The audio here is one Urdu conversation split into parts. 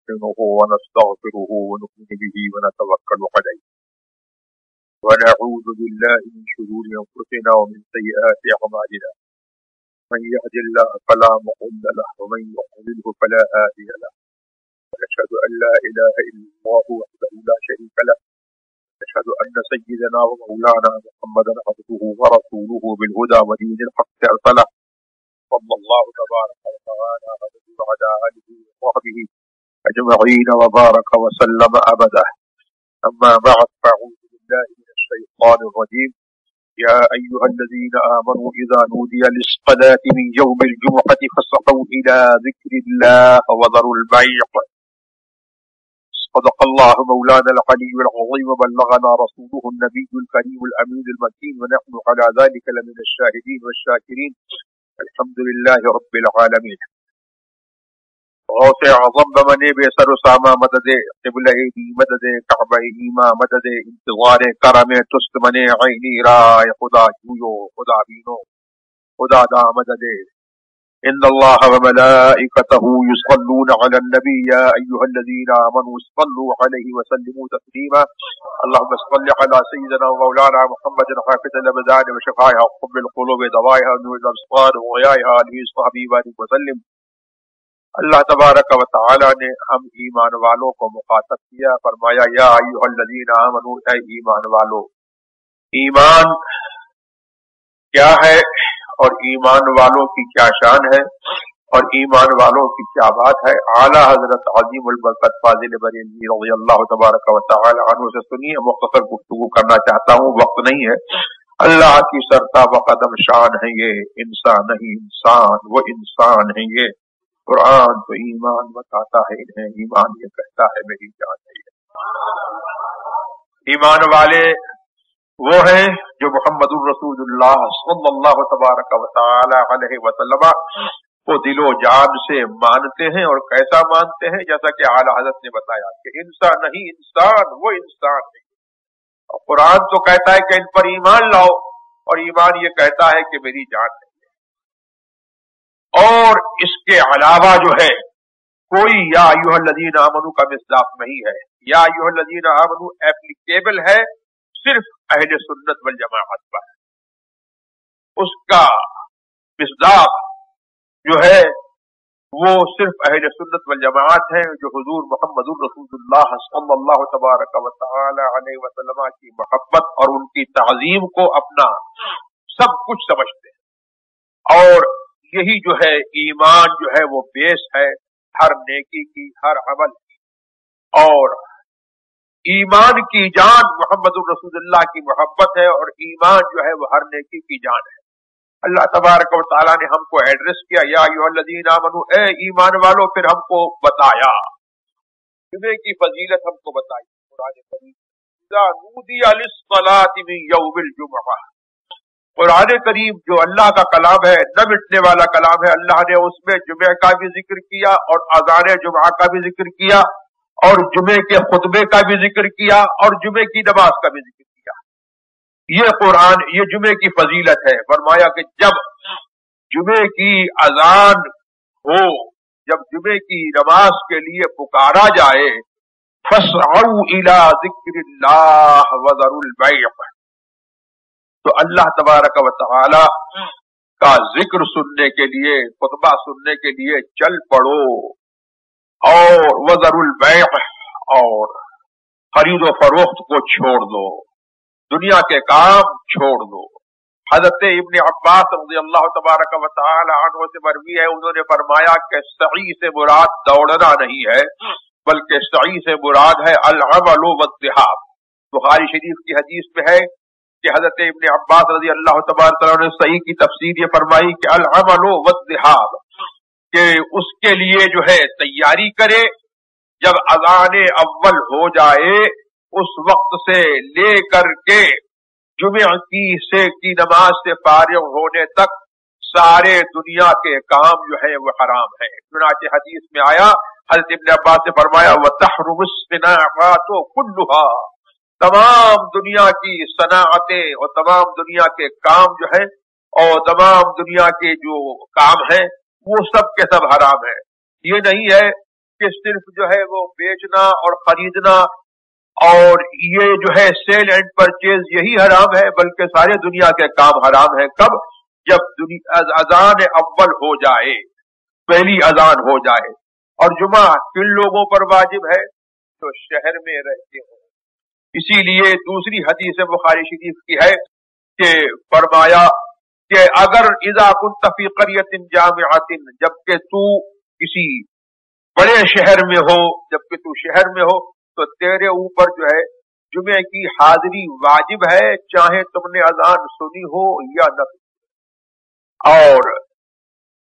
ونستعينه ونستغفره ونؤمن به ونتوكل عليه ونعوذ بالله من شرور أنفسنا ومن سيئات أعمالنا من يهد الله فلا مضل له ومن يضلل فلا هادي له ونشهد أن لا إله إلا الله وحده لا شريك له ونشهد أن سيدنا ومولانا محمدا عبده ورسوله بالهدى ودين الحق أرسله صلى الله تبارك وتعالى وعلى آله وصحبه أجمعين وبارك وسلم أبدا. أما بعد فأعوذ بالله من الشيطان الرجيم. يا أيها الذين آمنوا إذا نودي للصلاة من يوم الجمعة فاسعوا إلى ذكر الله وذروا البيع. صدق الله مولانا العلي العظيم وبلغنا رسوله النبي الكريم الأمين المكين ونحن على ذلك لمن الشاهدين والشاكرين. الحمد لله رب العالمين. غوث اعظم بمنے بے سر و ساما مدد قبلہ دی مدد کعبہ ایما مدد انتظار کرم تست منے عینی رائے خدا جویو خدا بینو خدا دا مدد. ان اللہ وملائکتہ یصلون علی النبی یا ایہا الذین آمنوا صلوا علیہ وسلموا تسلیما. اللهم صل على سيدنا ومولانا محمد حافظ الابدان وشفائها وقبل القلوب دوائها نور الابصار وغيائها آله وصحبه وبارك وسلم. اللہ تبارک و تعالی نے ہم ایمان والوں کو مخاطب کیا، فرمایا یا ایھا الذین آمنوا، اے ایمان والو. ایمان کیا ہے اور ایمان والوں کی کیا شان ہے اور ایمان والوں کی کیا بات ہے؟ اعلیٰ حضرت عظیم البرکت فاضل بریلوی رضی اللہ تبارک و تعالی عنہ سے سنیے. مختصر گفتگو کرنا چاہتا ہوں، وقت نہیں ہے. اللہ کی سرتابہ قدم شان ہے یہ، انسان نہیں انسان، وہ انسان ہے یہ. قرآن تو ایمان بتاتا ہے انہیں، ایمان یہ کہتا ہے میری جان ہے یہ. ایمان والے وہ ہیں جو محمد الرسول اللہ صلی اللہ تبارک و تعالی علیہ وسلم کو دل و جان سے مانتے ہیں. اور کیسا مانتے ہیں؟ جیسا کہ اعلیٰ حضرت نے بتایا کہ انسان نہیں انسان، وہ انسان نہیں. اور قرآن تو کہتا ہے کہ ان پر ایمان لاؤ، اور ایمان یہ کہتا ہے کہ میری جان ہے. اور اس کے علاوہ جو ہے کوئی یا ایھا الذین آمنوا کا مصداق نہیں ہے. یا ایھا الذین آمنوا ایپلیکیبل ہے صرف اہل سنت والجماعت پر. اس کا مصداق جو ہے وہ صرف اہل سنت والجماعت ہے، جو حضور محمد الرسول اللہ صلی اللہ تبارک و تعالی علیہ وسلم کی محبت اور ان کی تعظیم کو اپنا سب کچھ سمجھتے ہیں. اور یہی جو ہے ایمان جو ہے وہ بیس ہے ہر نیکی کی، ہر عمل کی. اور ایمان کی جان محمد الرسول اللہ کی محبت ہے، اور ایمان جو ہے وہ ہر نیکی کی جان ہے. اللہ تبارک و تعالیٰ نے ہم کو ایڈریس کیا یا ایھا الذین آمنوا، اے ایمان والو. پھر ہم کو بتایا جمعے کی فضیلت، ہم کو بتائی قرآن کریم. اذا نودی للصلاۃ من یوم الجمعہ. قرآن کریم جو اللہ کا کلام ہے، نہ مٹنے والا کلام ہے، اللہ نے اس میں جمعہ کا بھی ذکر کیا اور اذان جمعہ کا بھی ذکر کیا اور جمعے کے خطبے کا بھی ذکر کیا اور جمعے کی نماز کا بھی ذکر کیا. یہ قرآن، یہ جمعے کی فضیلت ہے. فرمایا کہ جب جمعے کی اذان ہو، جب جمعے کی نماز کے لیے پکارا جائے، فَاسْعَوْا إِلَىٰ ذِكْرِ اللَّهِ وَذَرُوا الْبَيْعَ، تو اللہ تبارک و تعالی کا ذکر سننے کے لیے، خطبہ سننے کے لیے چل پڑو. اور وذروا البیع، اور خرید و فروخت کو چھوڑ دو، دنیا کے کام چھوڑ دو. حضرت ابن عباس رضی اللہ تبارک و تعالی عنہ سے مروی ہے، انہوں نے فرمایا کہ سعی سے مراد دوڑنا نہیں ہے، بلکہ سعی سے مراد ہے العمل والذهاب. بخاری شریف کی حدیث میں ہے کہ حضرت ابن عباس رضی اللہ تبارک عنہ نے صحیح کی تفسیر یہ فرمائی کہ العمل والذهاب، کہ اس کے لیے جو ہے تیاری کرے. جب اذان اول ہو جائے اس وقت سے لے کر کے جمعہ کی نماز سے فارغ ہونے تک سارے دنیا کے کام جو ہے وہ حرام ہے. چنانچہ حدیث میں آیا، حضرت ابن عباس نے فرمایا وَتَحْرُمُ الصِّنَاعَاتُ كُلُّهَا، تمام دنیا کی صناعتیں اور تمام دنیا کے کام جو ہے اور تمام دنیا کے جو کام ہیں وہ سب کے سب حرام ہے. یہ نہیں ہے کہ صرف جو ہے وہ بیچنا اور خریدنا اور یہ جو ہے سیل اینڈ پرچیز یہی حرام ہے، بلکہ سارے دنیا کے کام حرام ہیں۔ کب؟ جب اذان اول ہو جائے، پہلی اذان ہو جائے۔ اور جمعہ کن لوگوں پر واجب ہے؟ جو شہر میں رہتے ہوں۔ اسی لیے دوسری حدیث بخاری شریف کی ہے کہ فرمایا کہ اگر اذا كنت في قرية جامعة، جبکہ تو کسی بڑے شہر میں ہو، جبکہ تو شہر میں ہو، تو تیرے اوپر جو ہے جمعے کی حاضری واجب ہے، چاہے تم نے اذان سنی ہو یا نہ۔ اور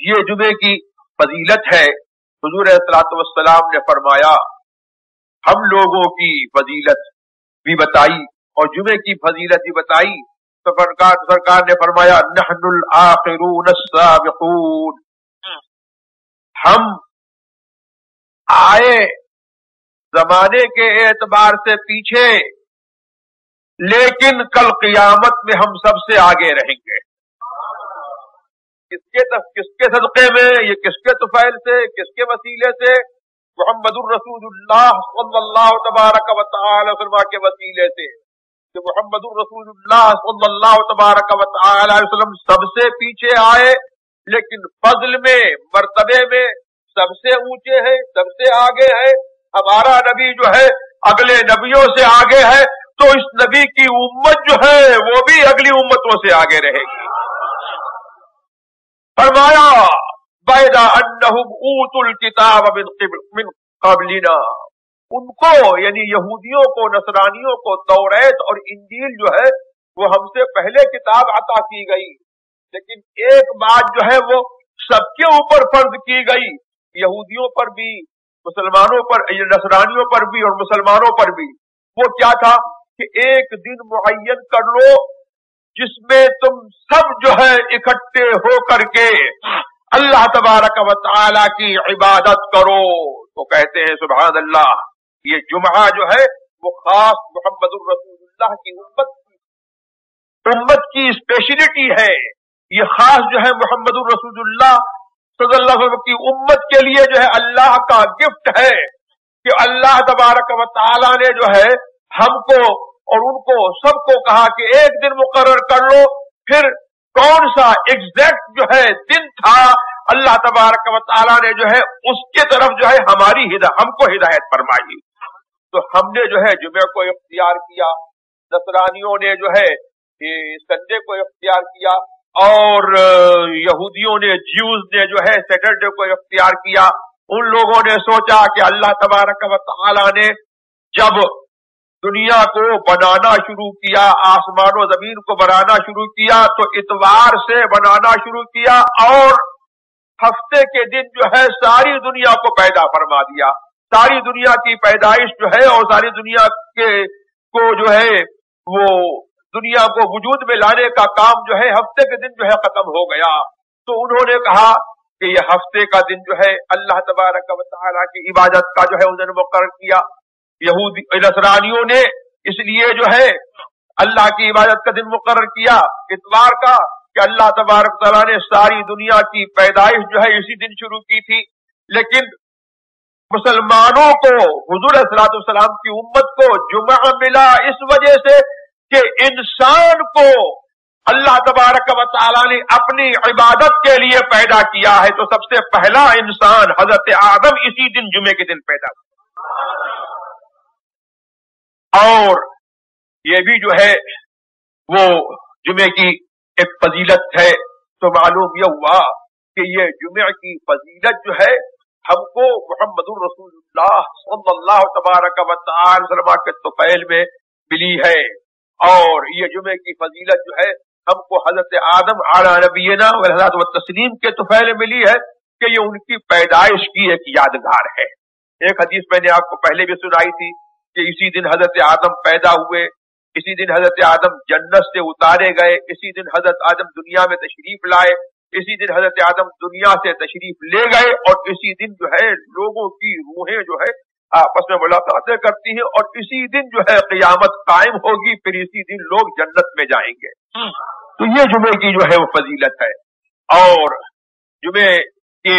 یہ جمعے کی فضیلت ہے۔ حضور صلی والسلام نے فرمایا، ہم لوگوں کی فضیلت بھی بتائی اور جمعے کی فضیلت بھی بتائی، تو سرکار نے فرمایا نحن الآخرون السابقون، ہم آئے زمانے کے اعتبار سے پیچھے، لیکن کل قیامت میں ہم سب سے آگے رہیں گے۔ کس کے صدقے میں؟ یہ کس کے طفیل سے، کس کے وسیلے سے؟ محمد الرسول اللہ صلی اللہ تبارک و تعالی وسلم کے وسیلے سے، کہ محمد الرسول اللہ صلی اللہ تبارک و تعالی وسلم سب سے پیچھے آئے، لیکن فضل میں، مرتبے میں سب سے اونچے ہیں، سب سے آگے ہے۔ ہمارا نبی جو ہے اگلے نبیوں سے آگے ہے، تو اس نبی کی امت جو ہے وہ بھی اگلی امتوں سے آگے رہے گی۔ فرمایا بَعْدَ أَنَّهُمْ أُوتُوا الْكِتَابَ مِنْ قَبْلِنَا، ان کو یعنی یہودیوں کو، نصرانیوں کو توریت اور انجیل جو ہے وہ ہم سے پہلے کتاب عطا کی گئی، لیکن ایک بات جو ہے وہ سب کے اوپر فرض کی گئی، یہودیوں پر بھی، مسلمانوں پر، نصرانیوں پر بھی اور مسلمانوں پر بھی۔ وہ کیا تھا کہ ایک دن معین کر لو جس میں تم سب جو ہے اکٹھے ہو کر کے اللہ تبارک و تعالی کی عبادت کرو۔ تو کہتے ہیں سبحان اللہ، یہ جمعہ جو ہے وہ خاص محمد الرسول اللہ کی امت کی اسپیشلٹی ہے، یہ خاص جو ہے محمد الرسول اللہ صلی اللہ علیہ وسلم کی امت کے لیے جو ہے اللہ کا گفٹ ہے، کہ اللہ تبارک و تعالی نے جو ہے ہم کو اور ان کو سب کو کہا کہ ایک دن مقرر کر لو۔ پھر کون سا ایگزیکٹ جو ہے دن تھا، اللہ تبارک و تعالی نے جو ہے اس کے طرف جو ہے ہم کو ہدایت فرمائی۔ تو ہم نے جو ہے جمعے کو اختیار کیا، نصرانیوں نے جو ہے سنڈے کو اختیار کیا، اور یہودیوں نے، جیوز نے جو ہے سیٹرڈے کو اختیار کیا۔ ان لوگوں نے سوچا کہ اللہ تبارک و تعالی نے جب دنیا کو بنانا شروع کیا، آسمان و زمین کو بنانا شروع کیا، تو اتوار سے بنانا شروع کیا، اور ہفتے کے دن جو ہے ساری دنیا کو پیدا فرما دیا۔ ساری دنیا کی پیدائش جو ہے اور ساری دنیا کو جو ہے وہ دنیا کو وجود میں لانے کا کام جو ہے ہفتے کے دن جو ہے ختم ہو گیا۔ تو انہوں نے کہا کہ یہ ہفتے کا دن جو ہے اللہ تبارک و تعالیٰ کی عبادت کا جو ہے انہوں نے مقرر کیا۔ یہودی نصرانیوں نے اس لیے جو ہے اللہ کی عبادت کا دن مقرر کیا اتوار کا، کہ اللہ تبارک تعالیٰ نے ساری دنیا کی پیدائش جو ہے اسی دن شروع کی تھی۔ لیکن مسلمانوں کو، حضور صلی اللہ علیہ وسلم کی امت کو جمعہ ملا اس وجہ سے کہ انسان کو اللہ تبارک و تعالیٰ نے اپنی عبادت کے لیے پیدا کیا ہے۔ تو سب سے پہلا انسان حضرت آدم اسی دن جمعے کے دن پیدا ہوا۔ اور یہ بھی جو ہے وہ جمعے کی ایک فضیلت ہے۔ تو معلوم یہ ہوا کہ یہ جمعہ کی فضیلت جو ہے ہم کو محمد الرسول اللہ صلی اللہ تبارک و تعالی وسلم کے طفیل میں ملی ہے، اور یہ جمعے کی فضیلت جو ہے ہم کو حضرت آدم علی نبینا والصلاۃ والتسلیم کے طفیل ملی ہے، کہ یہ ان کی پیدائش کی ایک یادگار ہے۔ ایک حدیث میں نے آپ کو پہلے بھی سنائی تھی کہ اسی دن حضرت آدم پیدا ہوئے، اسی دن حضرت آدم جنت سے اتارے گئے، اسی دن حضرت آدم دنیا میں تشریف لائے، اسی دن حضرت آدم دنیا سے تشریف لے گئے، اور اسی دن جو ہے لوگوں کی روحیں جو ہے آپس میں ملاقاتیں کرتی ہیں، اور اسی دن جو ہے قیامت قائم ہوگی، پھر اسی دن لوگ جنت میں جائیں گے۔ تو یہ جمعے کی جو ہے وہ فضیلت ہے۔ اور جمعے کے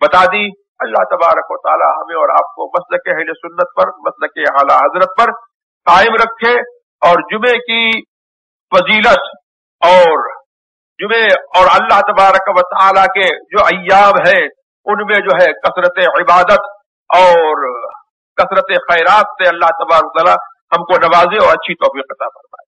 بتا دی. اللہ تبارک و تعالی ہمیں اور آپ کو مسلک اہل سنت پر، مسلک اعلیٰ حضرت پر قائم رکھے، اور جمعے کی فضیلت اور جمعے اور اللہ تبارک و تعالی کے جو ایام ہیں ان میں جو ہے کثرت عبادت اور کثرت خیرات سے اللہ تبارک و تعالی ہم کو نوازے اور اچھی توفیق عطا فرمائے.